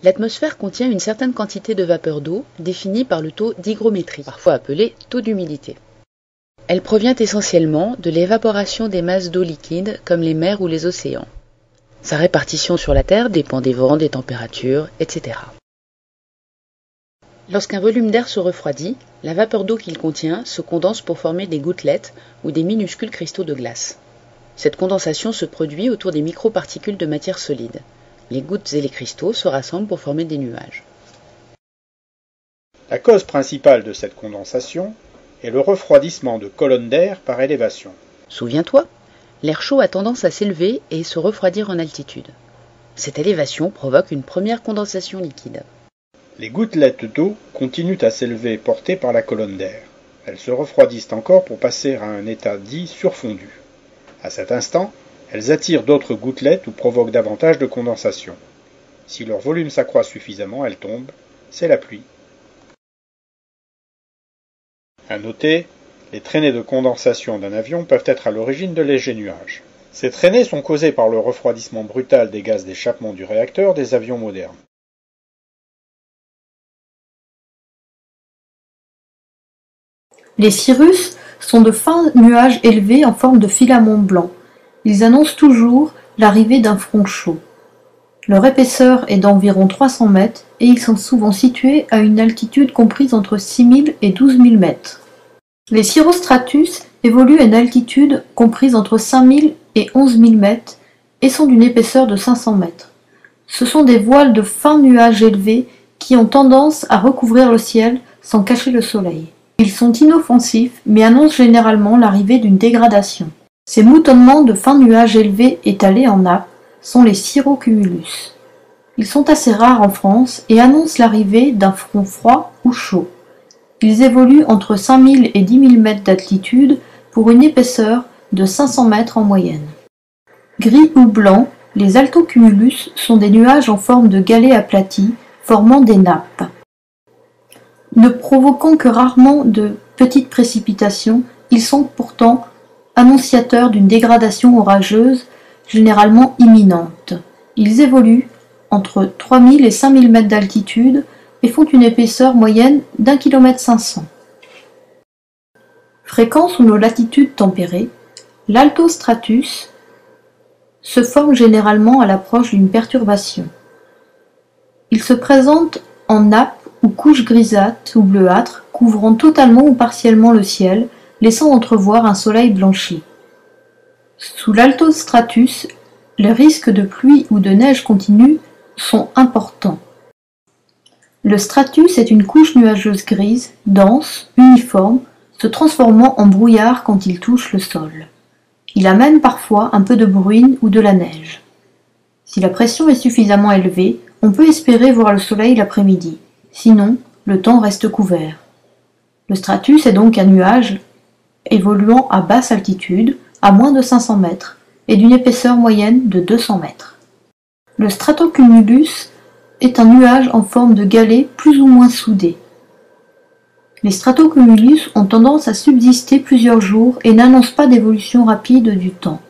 L'atmosphère contient une certaine quantité de vapeur d'eau, définie par le taux d'hygrométrie, parfois appelé taux d'humidité. Elle provient essentiellement de l'évaporation des masses d'eau liquide, comme les mers ou les océans. Sa répartition sur la Terre dépend des vents, des températures, etc. Lorsqu'un volume d'air se refroidit, la vapeur d'eau qu'il contient se condense pour former des gouttelettes ou des minuscules cristaux de glace. Cette condensation se produit autour des microparticules de matière solide. Les gouttes et les cristaux se rassemblent pour former des nuages. La cause principale de cette condensation est le refroidissement de colonnes d'air par élévation. Souviens-toi, l'air chaud a tendance à s'élever et se refroidir en altitude. Cette élévation provoque une première condensation liquide. Les gouttelettes d'eau continuent à s'élever portées par la colonne d'air. Elles se refroidissent encore pour passer à un état dit surfondu. À cet instant, elles attirent d'autres gouttelettes ou provoquent davantage de condensation. Si leur volume s'accroît suffisamment, elles tombent. C'est la pluie. À noter, les traînées de condensation d'un avion peuvent être à l'origine de légers nuages. Ces traînées sont causées par le refroidissement brutal des gaz d'échappement du réacteur des avions modernes. Les cirrus sont de fins nuages élevés en forme de filaments blancs. Ils annoncent toujours l'arrivée d'un front chaud. Leur épaisseur est d'environ 300 mètres et ils sont souvent situés à une altitude comprise entre 6000 et 12 000 mètres. Les cirrostratus évoluent à une altitude comprise entre 5000 et 11 000 mètres et sont d'une épaisseur de 500 mètres. Ce sont des voiles de fins nuages élevés qui ont tendance à recouvrir le ciel sans cacher le soleil. Ils sont inoffensifs mais annoncent généralement l'arrivée d'une dégradation. Ces moutonnements de fins nuages élevés étalés en nappe sont les cirrocumulus. Ils sont assez rares en France et annoncent l'arrivée d'un front froid ou chaud. Ils évoluent entre 5000 et 10 000 mètres d'altitude pour une épaisseur de 500 mètres en moyenne. Gris ou blanc, les altocumulus sont des nuages en forme de galets aplatis formant des nappes. Ne provoquant que rarement de petites précipitations, ils sont pourtant annonciateurs d'une dégradation orageuse généralement imminente. Ils évoluent entre 3000 et 5000 mètres d'altitude et font une épaisseur moyenne d'1,5 km. Fréquent sous nos latitudes tempérées, l'altostratus se forme généralement à l'approche d'une perturbation. Il se présente en nappe ou couche grisâtre ou bleuâtre couvrant totalement ou partiellement le ciel, laissant entrevoir un soleil blanchi. Sous l'altostratus, les risques de pluie ou de neige continue sont importants. Le stratus est une couche nuageuse grise, dense, uniforme, se transformant en brouillard quand il touche le sol. Il amène parfois un peu de bruine ou de la neige. Si la pression est suffisamment élevée, on peut espérer voir le soleil l'après-midi. Sinon, le temps reste couvert. Le stratus est donc un nuage évoluant à basse altitude, à moins de 500 mètres, et d'une épaisseur moyenne de 200 mètres. Le stratocumulus est un nuage en forme de galet plus ou moins soudé. Les stratocumulus ont tendance à subsister plusieurs jours et n'annoncent pas d'évolution rapide du temps.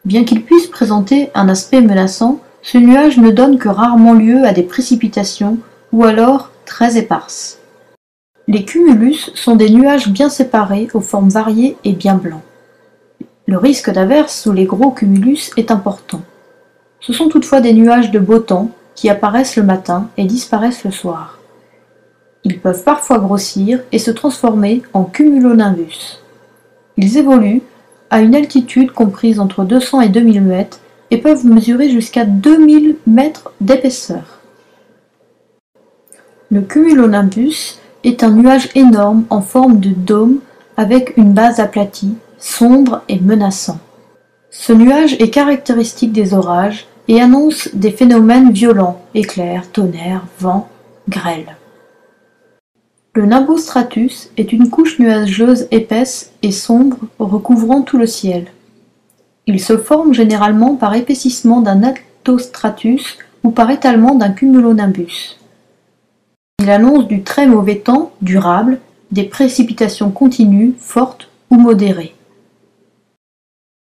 Bien qu'il puisse présenter un aspect menaçant, ce nuage ne donne que rarement lieu à des précipitations ou alors très éparses. Les cumulus sont des nuages bien séparés, aux formes variées et bien blancs. Le risque d'averse sous les gros cumulus est important. Ce sont toutefois des nuages de beau temps qui apparaissent le matin et disparaissent le soir. Ils peuvent parfois grossir et se transformer en cumulonimbus. Ils évoluent à une altitude comprise entre 200 et 2000 mètres et peuvent mesurer jusqu'à 2000 mètres d'épaisseur. Le cumulonimbus est un nuage énorme en forme de dôme avec une base aplatie, sombre et menaçant. Ce nuage est caractéristique des orages et annonce des phénomènes violents, éclairs, tonnerres, vents, grêles. Le nimbostratus est une couche nuageuse épaisse et sombre recouvrant tout le ciel. Il se forme généralement par épaississement d'un altostratus ou par étalement d'un cumulonimbus. Il annonce du très mauvais temps durable, des précipitations continues, fortes ou modérées.